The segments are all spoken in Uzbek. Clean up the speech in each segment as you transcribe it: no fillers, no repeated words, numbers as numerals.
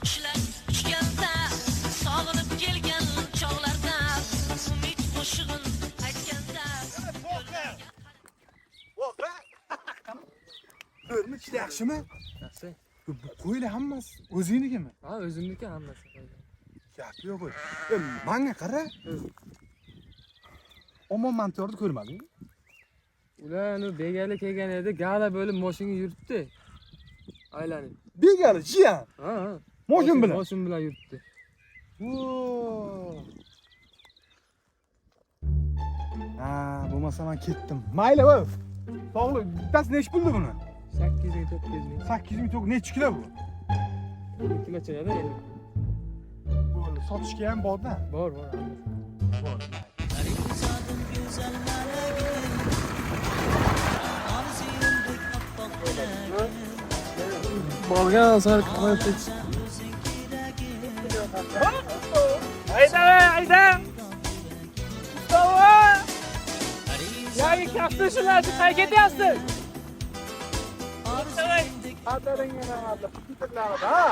qushlar uchganda sog'inib kelgan chog'larda umid qo'shig'in aytganda Ko'rmi ishda yaxshimi? Yaxshi. Bu qo'ylar hammasi o'zingnikimi? Ha, o'zimniki hammasi. Gap yo'q qo'y. Menga qara. Omon mantorni ko'rmadingmi? Ular begali kelgan edi, gala bo'lib mashina yuribdi. Aylanib. Begali jiyan. Ha. Moshin bilan. Moshin bilan yuribdi. Ha, bo'lmasa men ketdim. Mayli, voy. Sog'lik, bittasi nech puldi buni? 8 ming 9 ming. 8 ming to'q nechi kilo bu? 2 kilo chiqadi endi. Bu sotishga ham borda. Bor. Borgan sari qo'yib ket. Ayda! Mustafa! Yangi kaftashilar chiqay ketyapsiz. Xataring yana hadi. Fikrlarida, ha?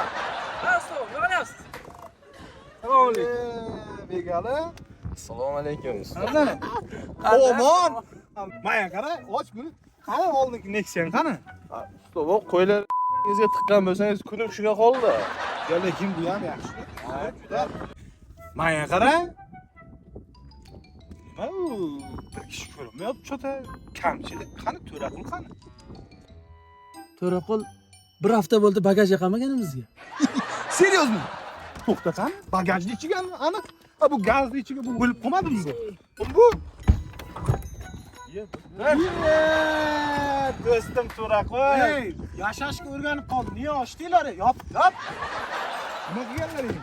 Mustafa, nima qilyapsiz? Assalomu alaykum. Begali. Assalomu alaykum. Qani? Omon. Maya qara, och buni. Qani oldingi Nexia qani? Ustovo, qo'ylaringizga tiqqan bo'lsangiz kunim shunga qoldi. Ya lekin bu ham yaxshi. Maya qara. Nima u? Bir kishi ko'rinmayapti, chota kamchilik. Qani to'raqul qani? To'raqul bir hafta bo'ldi bagaj yaqamaganimizga. Seriozmi? To'xta qani? Bagajni ichiganmi? Aniq. Bu gazni ichiga bu o'lib qolmadimi bu? Bu do'stim To'raqul. Ey, yashashga o'rganib qoldim. Niye ochdinglar? Yop. Nima qilganlaring?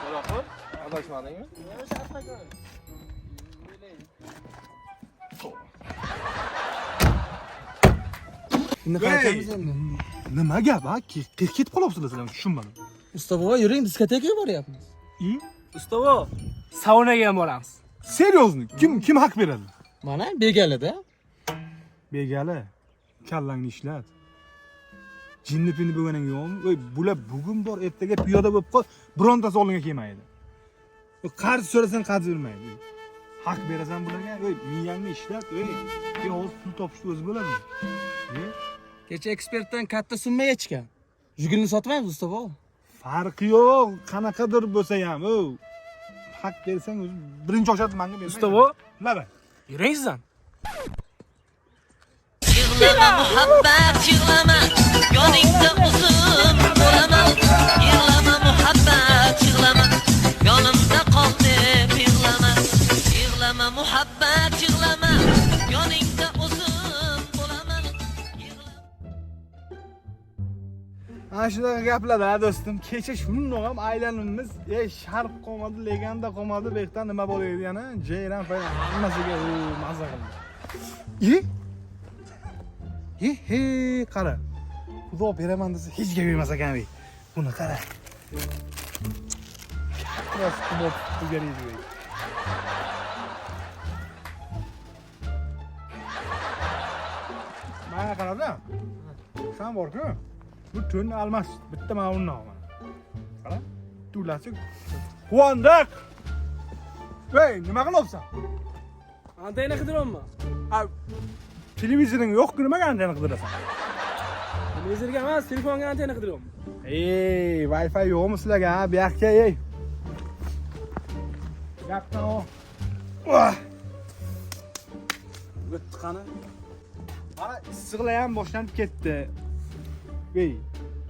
To'raqul, adashmadingmi? Endi qaytamiz endi. Nima gap, ha? Ketib qolyapsizlar sizlar, tushunmadim. Mustafa, yuring, diskotekaga boryapmiz. Mustafa, saunaga ham boramiz. Seryozni? Kim haq beradi? Mana begalida. Begali, kallangni ishlat. Jinni-pinni bo'lganing yo'qmi? Voy, bular bugun bor, ertaga piyoda bo'lib qol, birontasi oldinga kelmaydi. Qarz so'rasang qarz bermaydi. Haq berasan bularga, voy, miyangni ishlat, voy, yo'q, pul topishni o'zi bo'ladi. Kecha ekspertdan katta summa yechgan. Jigulni sotmaymiz, Mustafa. Farqi yo'q, qanaqadir bo'lsa ham, haq bersang o'zi birinchi oshadi menga bermaydi. Mustafa, nima? yuring sizdan. yig'lama muhabbat yig'lama yoningda o'zim bo'laman yig'lama muhabbat yig'lama yonimda qol deb yig'lama muhabbat yig'lama yoningda o'zim bo'laman Ana shunaqa gaplar-da do'stim. Kecha shundoq ham aylanimiz, sharq qolmadi, leganda qolmadi, bu yerda nima bo'laydi yana? Jayran falan hammasiga mazza qildi. Qara. Xudo beraman desa hech gap emas ekan bu. Buni qara. Biraz qilib tugariydi. Mana qarada. San bor-ku. Bu tun almas, bitta mana undan olaman. Qara. Tulasik. Quvondiq. Ey, nima qilyapsan? Antena qidiryapman. Televizoring yo'q-ku, nimaga antena qidirasan? Televizorga emas, telefonga antena qidiryapman. Wi-Fi yo'qmi sizlarga? Bu yoqqa Gapdan o. Bitti qani. Mana issiqlar ham boshlanib ketdi.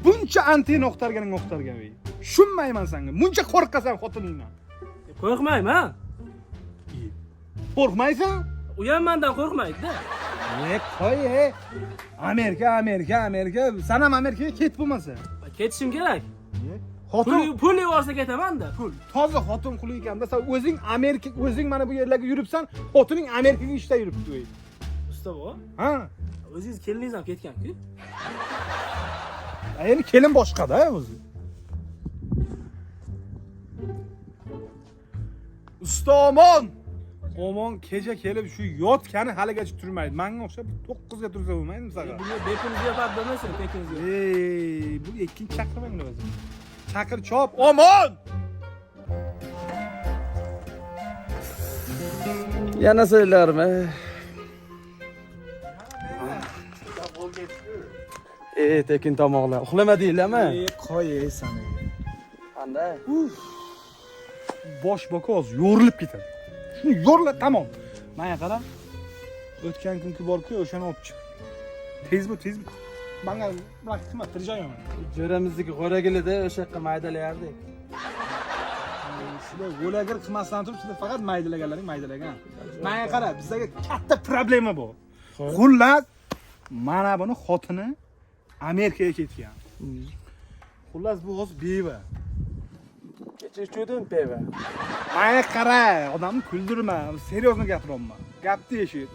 Buncha antena o'xtargan. Tushunmayman senga. Buncha qo'rqasan xotiningdan. Qo'rqmayman. Qo'rqmaysan? U ham mendan qo'rqmaydi-da. Qo'y. Amerika. Sen ham Amerikaga ket bo'lmasa. Ketishim kerak. Xotin Pul yuborsa ketaman-da. pul. Toza xotin quli ekan. Mesela o'zing mana bu yerlarga yuribsan, xotining Amerikaga ishda yuribdi. Mustafa, Ha? o'zingiz keliningiz ham ketgan-ku. Endi kelin boshqa-da o'zi. Ustomon. omon kecha kelib shu yotgani haligacha turmaydi. Menga o'xshab 9 ga tursa bo'lmaydimi saqa? Buni bepul ziyofat bo'lmasin, tekin ziyofat. Ey, bu ikkinchi chaqirmanglar o'zi. Chaqir chop, omon! Yana söylermi? Tekin tomoqlar. Uxlama deylarmi? Qo'y sani. Qanday? Bosh bokoz yorilib ketadi. Shuni yo'rla tamom. Menga qara. O'tgan kunki bor-ku, o'shani olib chiq. Tez bu. Menga bunaqa qimmat joyman. Jo'ramizniki qo'ragilida o'sha yoqqa maydalayardik. Sizlar o'lagir qilmasdan turib, sizlar faqat maydalagan. Menga qara, bizga katta problema bor. Xullas, mana buni xotini Amerikaga ketgan. Xullas bu hozir beva. Kecha ichuvdim peva. Menga qara, odamni kuldirma, seriozno gapiryapman. Gapni eshit.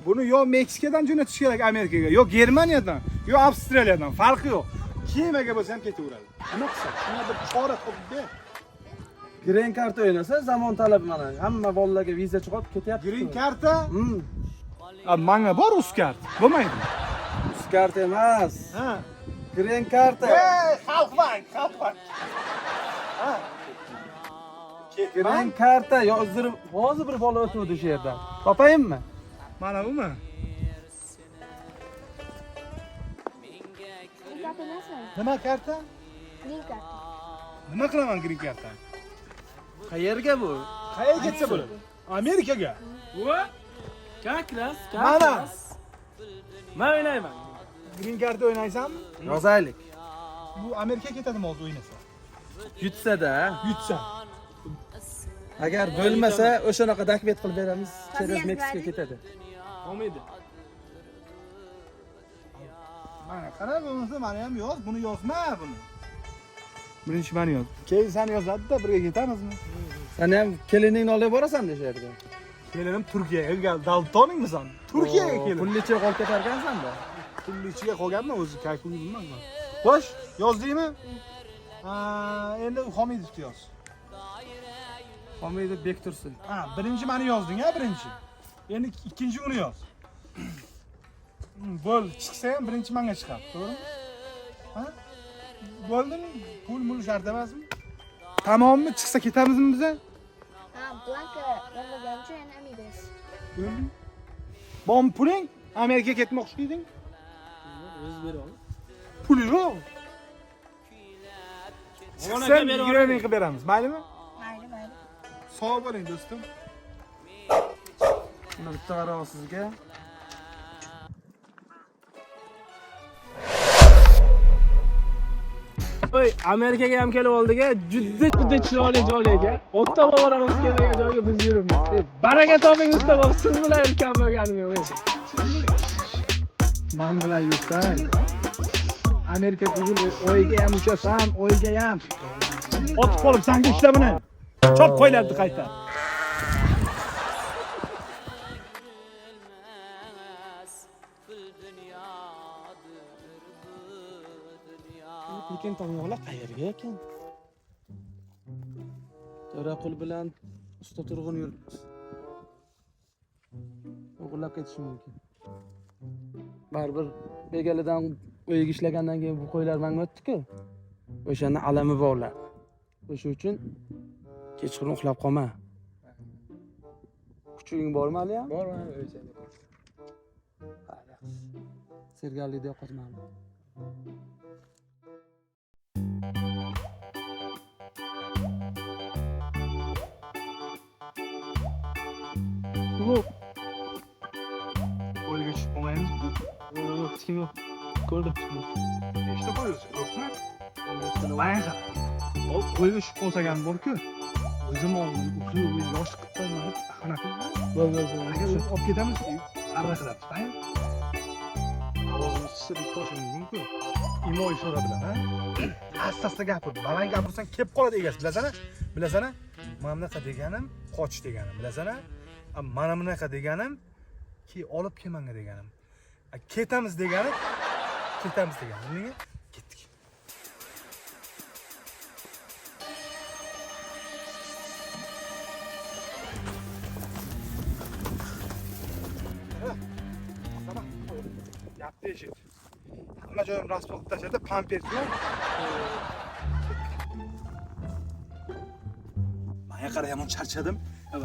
Buni yo Meksikadan jo'natish kerak Amerikaga, yo Germaniyadan, yo Avstraliyadan, farqi yo'q. Kemaga bo'lsa ham ketaveradi. Nima qilsa? Shunga bir chora topib ber. Green karta o'ynasa zamon talabi mana. Hamma bolalarga viza chiqib ketyapti. Green karta? Menga bor uz kart. Bo'lmaydi. Uz karta emas. Ha. Green karta. Xalq bank. Ha. Green karta yozdirib, hozir bir bola o'tdi shu yerdan. Topayimmi? Mana bumi? Gap emasmi? Nima karta? Green card. Nima qilaman green karta? Qayerga bu? Qayerga ketsa bo'ladi? Amerikaga. Va? Как раз. Mana. Men o'ynayman. Green karta o'ynaysanmi? Yozaylik. Bu Amerikaga ketadimi hozir o'ynasa? Yutsa-da. Yutsa. Agar bo'lmasa, o'shanaqa dakvet qilib beramiz. Через Meksika ketadi. Olmaydi. Mana qara bo'lmasa, meni ham yoz, buni yozma buni. Birinchi meni yoz. Keyin seni yozadi-da, birga ketamizmi? Sen ham keliningni olib borasan deyapti. Kelinim Turkiyaga keldi. Daltoningmi sen? Turkiyaga keldi. Pullicha qolib ketarkansan-da. Pullichiga qolganmi o'zi, kalkulni bilmayman. Xo'sh, yozdingmi? Endi Homidovni yoz. Homidov Bektursun. Birinchi meni yozding-a, birinchi. Endi ikkinchi uni yoz. Bo'l, chiqsa ham birinchi menga chiqadi, to'g'rimi? Ha? Bo'ldimi? Pul shart emasmi? Tamommi? Chiqsa ketamizmi biz? Ha, Blanka yo'llagancha yana amigos. O'lding. Bom puling? Amerikaga ketmoqchi eding? O'z bera ol. Puli yo'q. Chiqsa 20 ming qilib beramiz, maylimi? Mayli. Sog' bo'ling do'stim. Buni bitta qarab sizga. Oy, Amerikaga ham kelib oldik-a, juda chiroyli joyga. O'tta boramiz kelgan joyga biz yuribmiz. Baraka toping usta bob, siz bilan yurgan bo'lganim yo'q. Men bilan yursang. Amerika tugul o'yiga ham uchasam, o'yiga ham. Otib qolibsan, ishla buni. Chop qo'ylardi qayta. Lekin tomoqlar qayerga ekan? To'raqul bilan usta turg'un yuribmiz. O'g'irlab ketishi mumkin. Baribir begalidan o'yiga ishlagandan keyin bu qo'ylar menga o'tdi-ku. O'shani alami borlar. O'sha uchun kechqurun uxlab qolma. Kuchuging bormi hali ham? Bor, mana o'lchaydi. Sergarlikda yo'qotmayman. O'yiga tushib qolmaymizmi? Yo'q, hech kim yo'q. Ko'rdim. Nechta qo'yilsa, yo'qmi? Mayli. O'yiga tushib qolsak ham bor-ku. O'zim oldimda yosh qilib qo'ymayman. Qanaqa? Bo'l. Agar olib ketamiz, arra qilib chiqaymi? Ovozimiz chiqsa deb qo'yishimiz mumkin. Imo ishora bilan, ha? Asta-asta gapir. Baland gapirsang kelib qoladi egasi, bilasana? Bilasana? Mana bunaqa deganim, qochish deganim, bilasana? Mana bunaqa deganim, ki olib kelmanga deganim. Ketamiz deganim, nega? Ketdik. Gapni eshit. Hamma joyim rost bo'lib tashadi, pampers yo'q. Menga qara, yomon charchadim.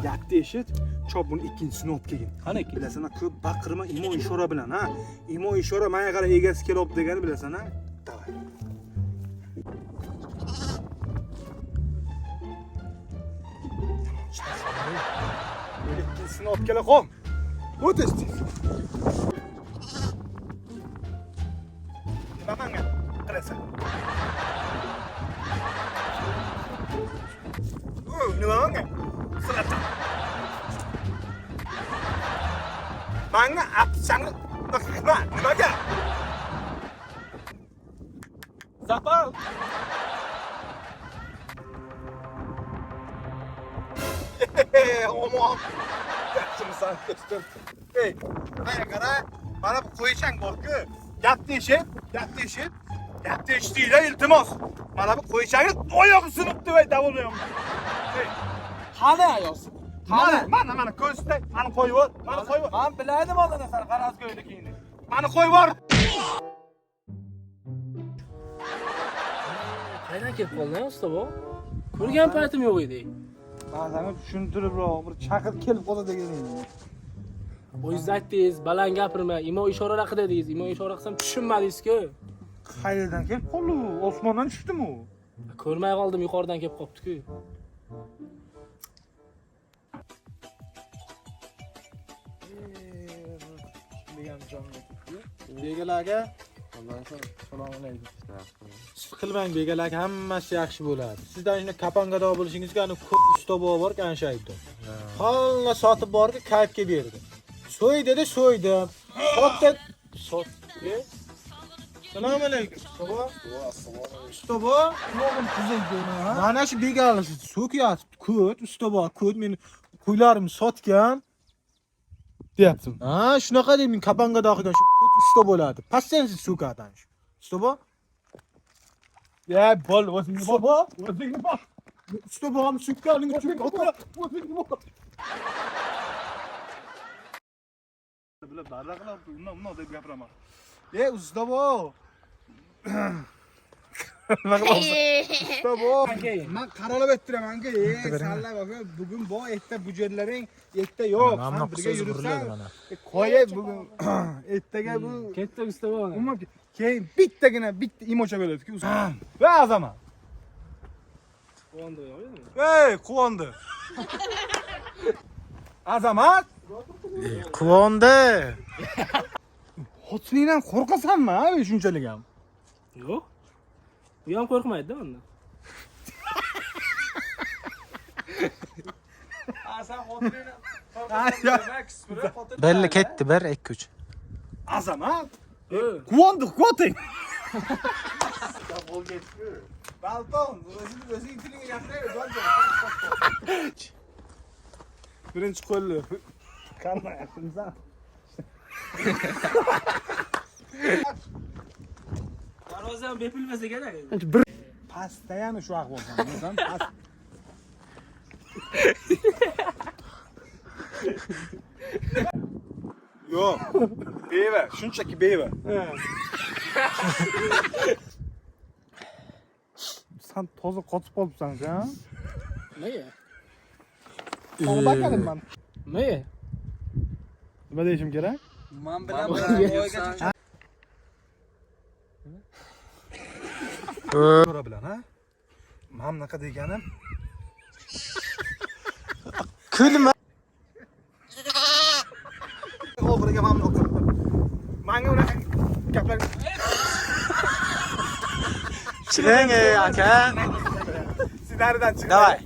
Gapni eshit. Chop buni ikkinchisini olib kelgin. Qani ikkinchi? Bilasan, ko'p baqirma, imo ishora bilan, ha. Imo ishora menga qara egasi kelyapti degani bilasan, ha. Davay. İkincisini olib kela qol. O'tish. Nima menga qilasan? Nima menga? Qilasan. Menga apsangi nimaga? Zapal. Omon. Yaxshimisan do'stim? Ey, menga qara, mana bu qo'ychang bor-ku. Gapni eshit, gapni eshit. Gapni eshitinglar, iltimos. Mana bu qo'ychangiz oyog'i sinibdi voy davolmayman. Ey, Qani ayosi? mana ko'zda, mani qo'yib yor, mani qo'yib yor. Men biladim oldin sar qarazgo'yni kiyini. Mani qo'yib yor. Qaydan kelib qolding usta bu? Ko'rgan paytim yo'q edi. Men sana tushuntiribroq, bir chaqirib kelib qolsa deganing. O'zingiz aytdingiz, baland gapirma, imo ishora qil dedingiz. Imo ishora qilsam tushunmadingiz-ku. Qayerdan kelib qoldi u? Osmondan tushdimi u? Ko'rmay qoldim, yuqoridan kelib qopti-ku. Begalarga Assalomu alaykum. Siz qilmang begalarga hammasi yaxshi bo'ladi. Sizdan shuni kapangado bo'lishingizga ani ko'p ustobo bor kan shayton. Hamma sotib bordi, kayfga berdi. So'y dedi, so'ydim. Sotdi, sotdi. Assalomu alaykum. Ustobo, o'g'lim qizingiz ha? Mana shu begalar so'kyapti. Ko't, ustobo, ko't men qo'ylarimni sotgan. Deyaptim. Ha, shunaqa deb men kapangado qilgan shu ko't usta bo'ladi. Passiyansiz so'kadan shu. Ustobo? Ya, bol, o'zingni bol. O'zingni bol. Ustobom so'kkaning uchun o'zingni bol. Bular barraqlar undan deb gapiraman. Ustobo. Ustobo. Men qarolab aytiraman-ku, salla baka bugun bo erta bujerlaring erta yo'q. Ham birga yuribsan. Qo'yay bugun ertaga bu Ketdi usta bu. umuman keyin bitta imocha bo'ladi-ku. Va azamat. Qo'ndi yo'qmi? Ey, quvondi. Azamat. Quvondi. Xotiningdan qo'rqasanmi, ha, shunchalik ham? Yo'q. Bu ham qo'rqmaydi-da undan. Sen xotiningdan Belli ketdi, bir 2-3. Azamat. Quvondi, qo'ting. Balton, o'zing tilingga gapirayver, jonjon. Birinchi qo'lli. Qanday yaptыңsan? Darvoza ham bepilmasa kerak. Pastayam shu ahvoldan, bilasan? Past. Yo'q. Beva, shunchaki beva. Sen toza qotib qolibsan-ku, Nega? Bakarim men. Nega? Nima deyishim kerak? Men bilan Ko'ra bilan, ha? Men bunaqa deganim. Kulma. O'g'riga men bunaqa. Menga unaqa gaplar. Chiqing aka. Sizlardan chiqing. Davay.